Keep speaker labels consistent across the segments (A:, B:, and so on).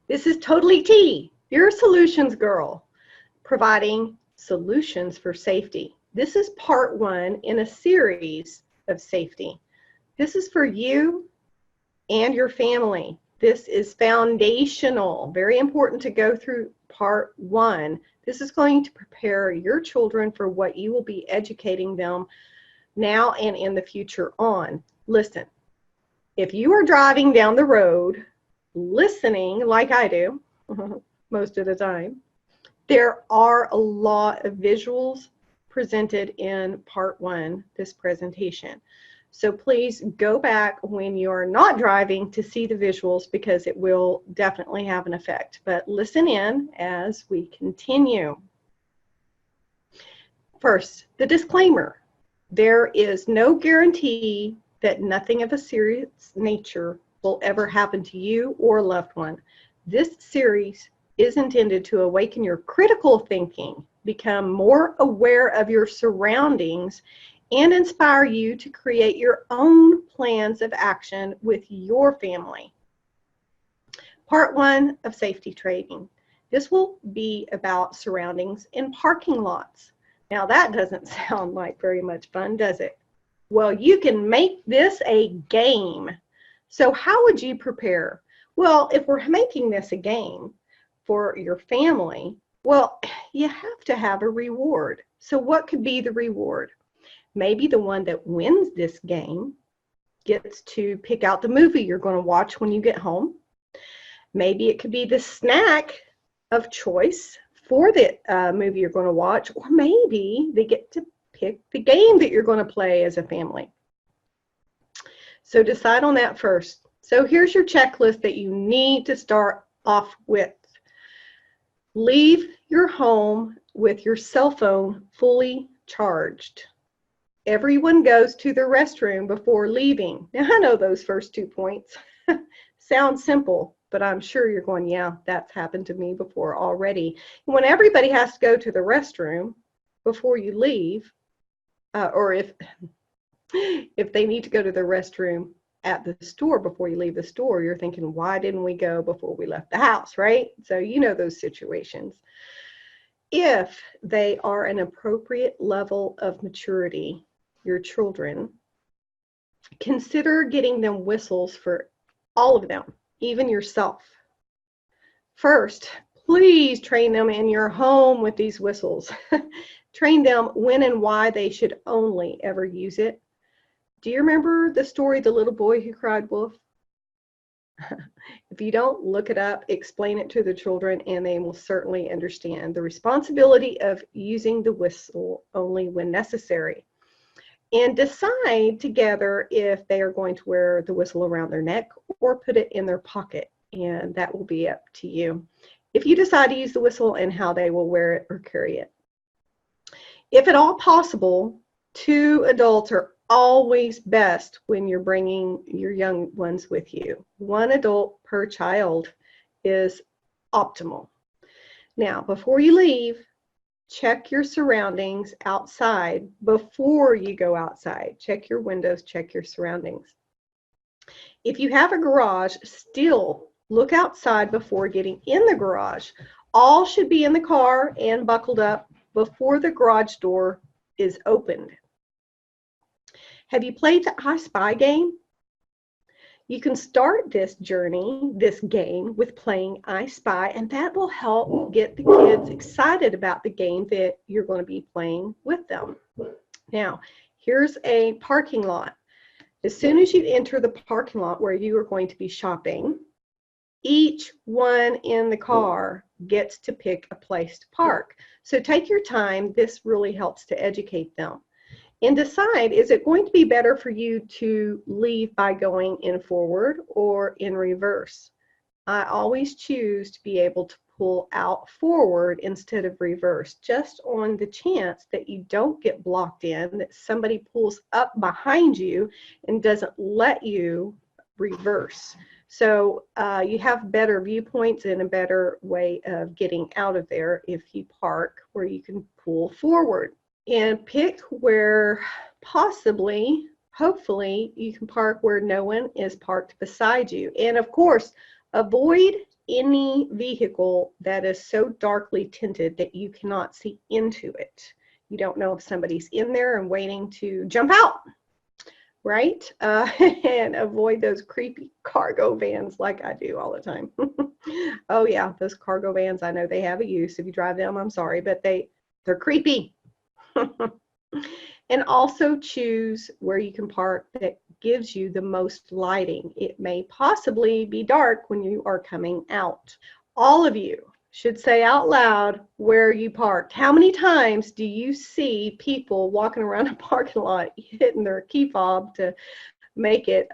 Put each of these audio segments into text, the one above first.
A: This is TotallyT, your solutions girl, providing solutions for safety. This is part one in a series of safety. This is for you and your family. This is foundational, very important to go through part one. This is going to prepare your children for what you will be educating them now and in the future on. Listen, if you are driving down the road, listening like I do most of the time, there are a lot of visuals presented in part one, this presentation. So please go back when you're not driving to see the visuals because it will definitely have an effect. But listen in as we continue. First, the disclaimer. There is no guarantee that nothing of a serious nature will ever happen to you or a loved one. This series is intended to awaken your critical thinking, become more aware of your surroundings, and inspire you to create your own plans of action with your family. Part one of safety training. This will be about surroundings in parking lots. Now that doesn't sound like very much fun, does it? Well, you can make this a game. So how would you prepare? Well, if we're making this a game for your family, well, you have to have a reward. So what could be the reward? Maybe the one that wins this game gets to pick out the movie you're going to watch when you get home. Maybe it could be the snack of choice for the movie you're going to watch, or maybe they get to pick the game that you're going to play as a family. So decide on that first. So here's your checklist that you need to start off with. Leave your home with your cell phone fully charged. Everyone goes to the restroom before leaving. Now I know those first 2 points sound simple, but I'm sure you're going, yeah, that's happened to me before already. When everybody has to go to the restroom before you leave, or if they need to go to the restroom at the store before you leave the store, you're thinking, why didn't we go before we left the house, right? So you know those situations. If they are an appropriate level of maturity, your children, consider getting them whistles for all of them, even yourself. First, please train them in your home with these whistles. Train them when and why they should only ever use it. Do you remember the story, The Little Boy Who Cried Wolf? If you don't, look it up, explain it to the children, and they will certainly understand the responsibility of using the whistle only when necessary. And decide together if they are going to wear the whistle around their neck or put it in their pocket, and that will be up to you. If you decide to use the whistle and how they will wear it or carry it. If at all possible, 2 adults are always best when you're bringing your young ones with you. 1 adult per child is optimal. Now, before you leave, check your surroundings outside before you go outside. Check your windows, check your surroundings. If you have a garage, still look outside before getting in the garage. All should be in the car and buckled up before the garage door is opened. Have you played the I Spy game? You can start this journey, this game, with playing I Spy, and that will help get the kids excited about the game that you're going to be playing with them. Now, here's a parking lot. As soon as you enter the parking lot where you are going to be shopping, each one in the car gets to pick a place to park. So take your time. This really helps to educate them. And decide, is it going to be better for you to leave by going in forward or in reverse? I always choose to be able to pull out forward instead of reverse, just on the chance that you don't get blocked in, that somebody pulls up behind you and doesn't let you reverse. So you have better viewpoints and a better way of getting out of there if you park where you can pull forward. And pick where possibly, hopefully, you can park where no one is parked beside you. And of course, avoid any vehicle that is so darkly tinted that you cannot see into it. You don't know if somebody's in there and waiting to jump out, right? And avoid those creepy cargo vans like I do all the time. Oh yeah, those cargo vans, I know they have a use. If you drive them, I'm sorry, but they're creepy. And also choose where you can park that gives you the most lighting. It may possibly be dark when you are coming out. All of you should say out loud where you parked. How many times do you see people walking around a parking lot hitting their key fob to make it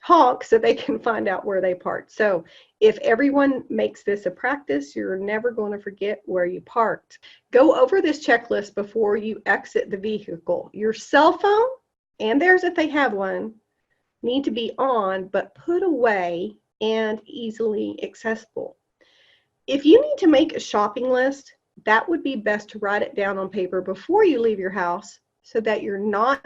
A: honk so they can find out where they parked? So if everyone makes this a practice, you're never going to forget where you parked. Go over this checklist before you exit the vehicle. Your cell phone, and theirs if they have one, need to be on but put away and easily accessible. If you need to make a shopping list, that would be best to write it down on paper before you leave your house so that you're not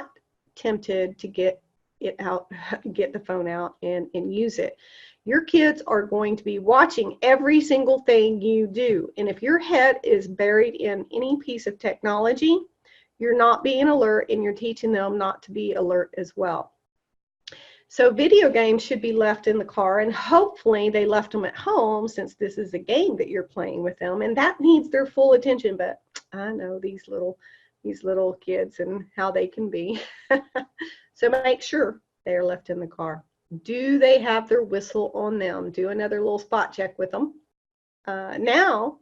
A: tempted to get it out, get the phone out and use it. Your kids are going to be watching every single thing you do. And if your head is buried in any piece of technology, you're not being alert and you're teaching them not to be alert as well. So video games should be left in the car, and hopefully they left them at home since this is a game that you're playing with them, and that needs their full attention. But I know these little kids and how they can be. So make sure they are left in the car. Do they have their whistle on them? Do another little spot check with them. Now,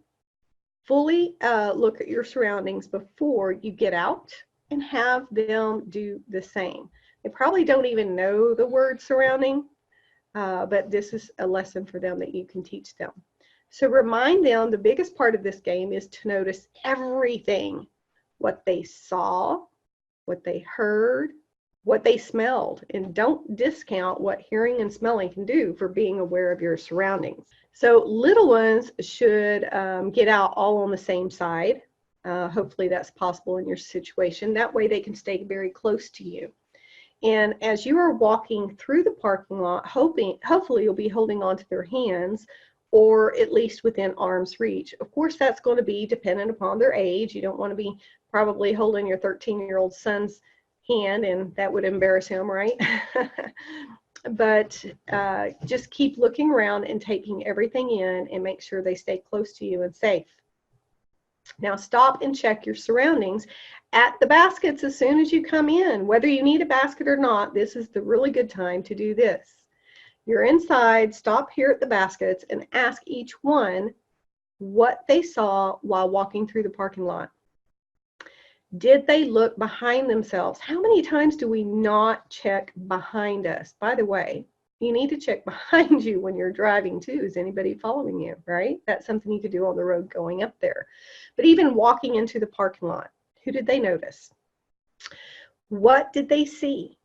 A: fully look at your surroundings before you get out and have them do the same. They probably don't even know the word surrounding, but this is a lesson for them that you can teach them. So remind them the biggest part of this game is to notice everything, what they saw, what they heard, what they smelled, and don't discount what hearing and smelling can do for being aware of your surroundings. So little ones should get out all on the same side. Hopefully that's possible in your situation. That way they can stay very close to you. And as you are walking through the parking lot, hopefully you'll be holding on to their hands or at least within arm's reach. Of course, that's going to be dependent upon their age. You don't want to be probably holding your 13-year-old son's hand, and that would embarrass him, right? But just keep looking around and taking everything in and make sure they stay close to you and safe. Now stop and check your surroundings at the baskets as soon as you come in. Whether you need a basket or not, this is the really good time to do this. You're inside, stop here at the baskets and ask each one what they saw while walking through the parking lot. Did they look behind themselves? How many times do we not check behind us? By the way, you need to check behind you when you're driving too. Is anybody following you, right? That's something you could do on the road going up there. But even walking into the parking lot, who did they notice? What did they see?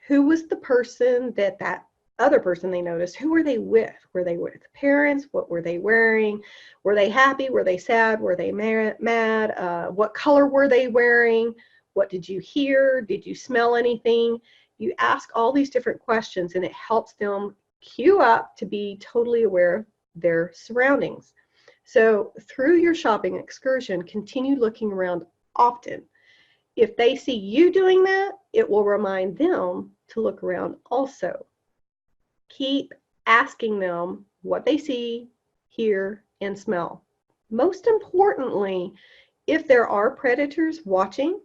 A: Who was the person that other person they noticed? Who were they with? Were they with parents? What were they wearing? Were they happy? Were they sad? Were they mad? What color were they wearing? What did you hear? Did you smell anything? You ask all these different questions and it helps them cue up to be totally aware of their surroundings. So through your shopping excursion, continue looking around often. If they see you doing that, it will remind them to look around also. Keep asking them what they see, hear, and smell. Most importantly, if there are predators watching,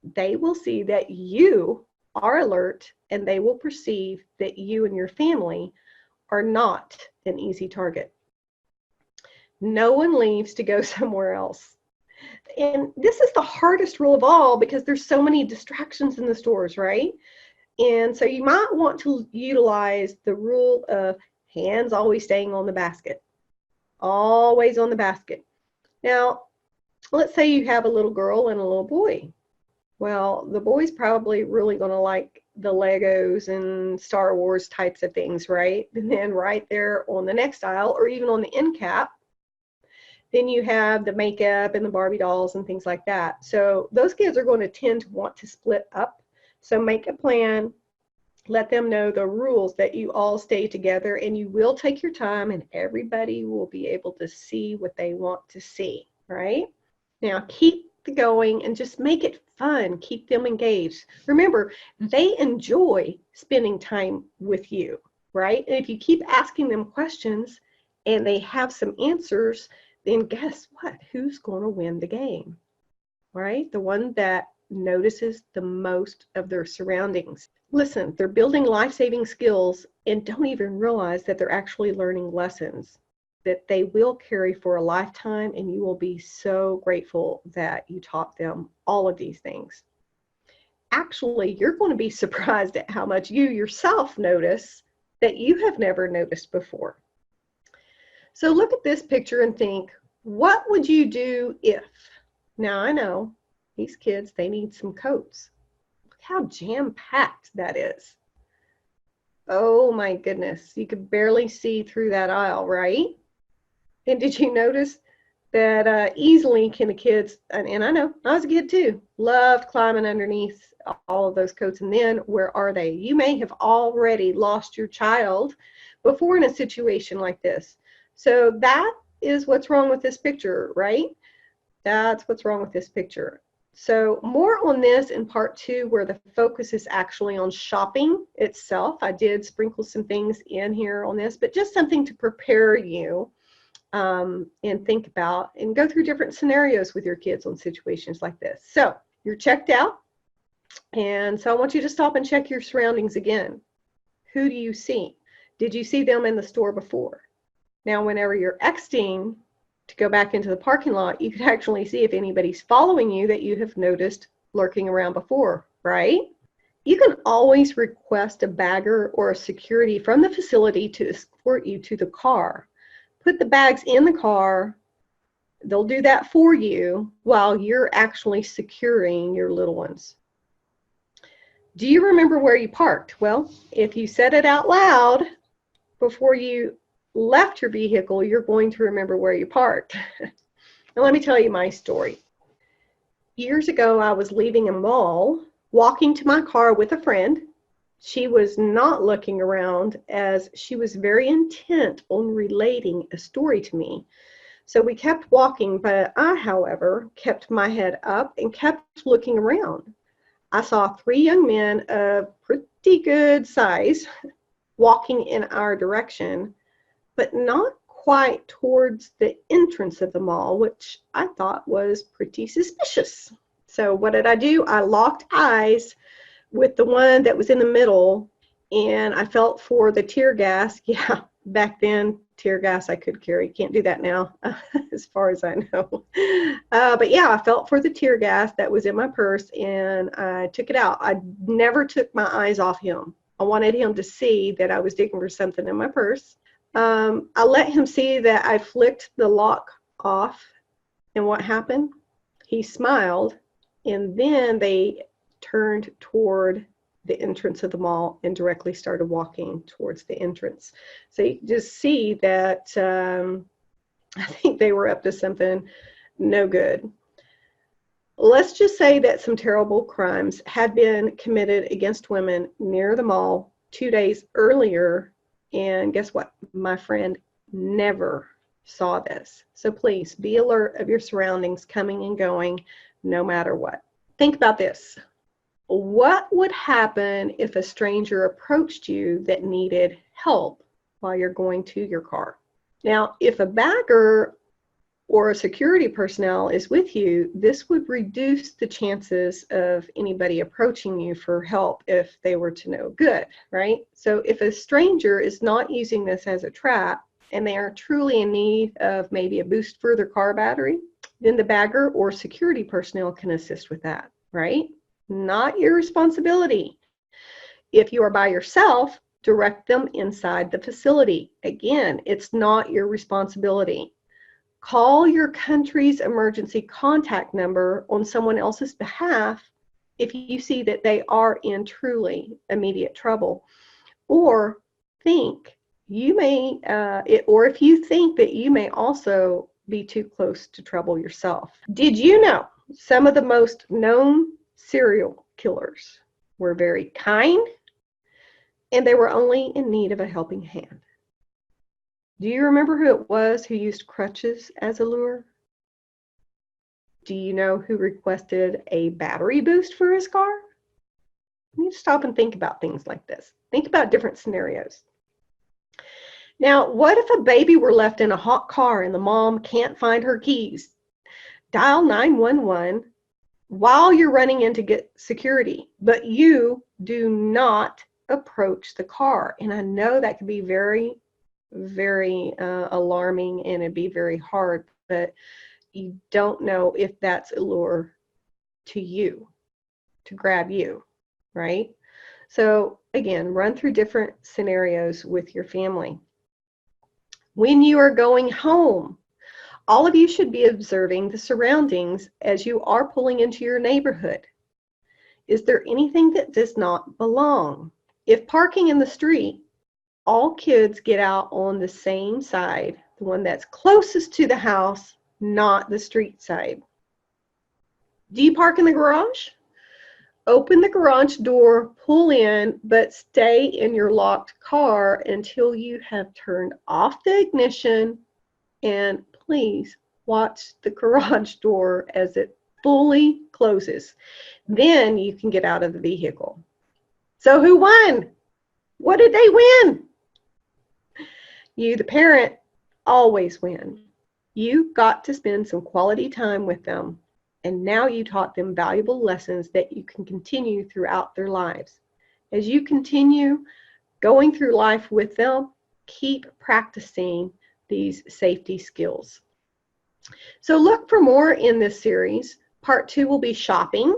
A: they will see that you are alert and they will perceive that you and your family are not an easy target. No one leaves to go somewhere else. And this is the hardest rule of all because there's so many distractions in the stores, right? And so you might want to utilize the rule of hands always staying on the basket. Always on the basket. Now, let's say you have a little girl and a little boy. Well, the boy's probably really going to like the Legos and Star Wars types of things, right? And then right there on the next aisle, or even on the end cap, then you have the makeup and the Barbie dolls and things like that. So those kids are going to tend to want to split up. So make a plan Let them know the rules, that you all stay together and you will take your time and everybody will be able to see what they want to see, right? Now keep going and just make it fun. Keep them engaged. Remember, they enjoy spending time with you, right? And if you keep asking them questions and they have some answers, then guess what? Who's going to win the game, right? The one that notices the most of their surroundings. Listen, they're building life-saving skills and don't even realize that they're actually learning lessons that they will carry for a lifetime, and you will be so grateful that you taught them all of these things. Actually, you're going to be surprised at how much you yourself notice that you have never noticed before. So look at this picture and think, what would you do if? Now I know these kids, they need some coats. Look how jam-packed that is. Oh my goodness, you could barely see through that aisle, right? And did you notice that easily can the kids, and I know, I was a kid too, loved climbing underneath all of those coats. And then where are they? You may have already lost your child before in a situation like this. So that is what's wrong with this picture, right? That's what's wrong with this picture. So more on this in part 2, where the focus is actually on shopping itself. I did sprinkle some things in here on this, but just something to prepare you and think about and go through different scenarios with your kids on situations like this. So you're checked out. And so I want you to stop and check your surroundings again. Who do you see? Did you see them in the store before? Now, whenever you're exiting to go back into the parking lot, you could actually see if anybody's following you that you have noticed lurking around before, right? You can always request a bagger or a security from the facility to escort you to the car. Put the bags in the car. They'll do that for you while you're actually securing your little ones. Do you remember where you parked? Well, if you said it out loud before you left your vehicle, you're going to remember where you parked. Now, let me tell you my story. Years ago, I was leaving a mall, walking to my car with a friend. She was not looking around as she was very intent on relating a story to me. So we kept walking, but I, however, kept my head up and kept looking around. I saw 3 young men of pretty good size walking in our direction, but not quite towards the entrance of the mall, which I thought was pretty suspicious. So what did I do? I locked eyes with the one that was in the middle, and I felt for the tear gas. Yeah, back then, tear gas I could carry. Can't do that now, as far as I know. But yeah, I felt for the tear gas that was in my purse, and I took it out. I never took my eyes off him. I wanted him to see that I was digging for something in my purse. I let him see that I flicked the lock off, and what happened? He smiled, and then they turned toward the entrance of the mall and directly started walking towards the entrance. So you can just see that I think they were up to something no good. Let's just say that some terrible crimes had been committed against women near the mall 2 days earlier, and guess what? My friend never saw this. So please be alert of your surroundings coming and going no matter what. Think about this. What would happen if a stranger approached you that needed help while you're going to your car? Now, if a bagger or a security personnel is with you, this would reduce the chances of anybody approaching you for help if they were to no good, right? So if a stranger is not using this as a trap and they are truly in need of maybe a boost for their car battery, then the bagger or security personnel can assist with that, right? Not your responsibility. If you are by yourself, direct them inside the facility. Again, it's not your responsibility. Call your country's emergency contact number on someone else's behalf if you see that they are in truly immediate trouble, or think you may, or if you think that you may also be too close to trouble yourself. Did you know some of the most known serial killers were very kind, and they were only in need of a helping hand. Do you remember who it was who used crutches as a lure? Do you know who requested a battery boost for his car? You need to stop and think about things like this. Think about different scenarios. Now, what if a baby were left in a hot car and the mom can't find her keys? Dial 911 while you're running in to get security, but you do not approach the car. And I know that can be very, very alarming, and it'd be very hard, but you don't know if that's a lure to you, to grab you, right? So again, run through different scenarios with your family. When you are going home, all of you should be observing the surroundings as you are pulling into your neighborhood. Is there anything that does not belong? If parking in the street, all kids get out on the same side, the one that's closest to the house, not the street side. Do you park in the garage? Open the garage door, pull in, but stay in your locked car until you have turned off the ignition, and please watch the garage door as it fully closes. Then you can get out of the vehicle. So who won? What did they win? You, the parent, always win. You got to spend some quality time with them, and now you taught them valuable lessons that you can continue throughout their lives. As you continue going through life with them, keep practicing these safety skills. So look for more in this series. Part 2 will be shopping,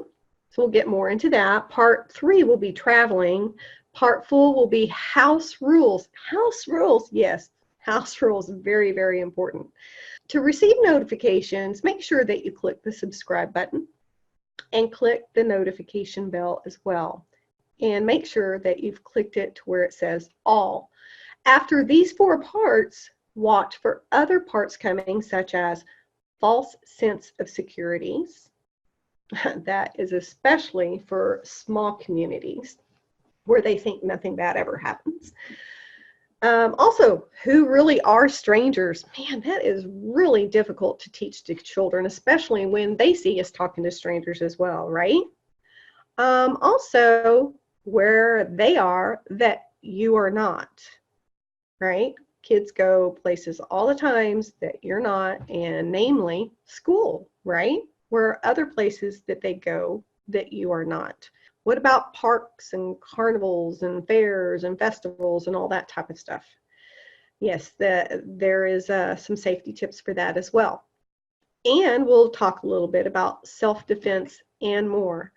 A: so we'll get more into that. Part 3 will be traveling. Part 4 will be house rules. House rules, yes, house rules, very, very important. To receive notifications, make sure that you click the subscribe button and click the notification bell as well. And make sure that you've clicked it to where it says all. After these 4 parts, watch for other parts coming, such as false sense of securities. That is especially for small communities where they think nothing bad ever happens. Also, who really are strangers? Man, that is really difficult to teach to children, especially when they see us talking to strangers as well, right? Also, where they are that you are not, right? Kids go places all the times that you're not, and namely school, right? Where are other places that they go that you are not? What about parks and carnivals and fairs and festivals and all that type of stuff? Yes, there is some safety tips for that as well. And we'll talk a little bit about self-defense and more.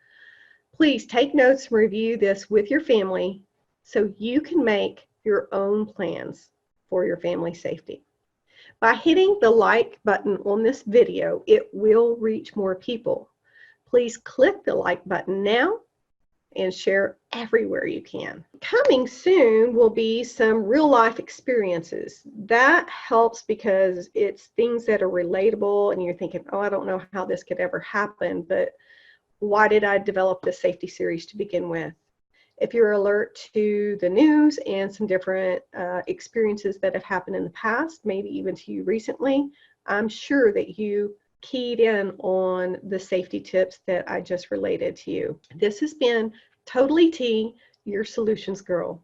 A: Please take notes and review this with your family so you can make your own plans for your family safety. By hitting the like button on this video, it will reach more people. Please click the like button now and share everywhere you can. Coming soon will be some real life experiences. That helps because it's things that are relatable and you're thinking, oh, I don't know how this could ever happen, but why did I develop this safety series to begin with? If you're alert to the news and some different experiences that have happened in the past, maybe even to you recently, I'm sure that you keyed in on the safety tips that I just related to you. This has been TotallyT, your solutions girl.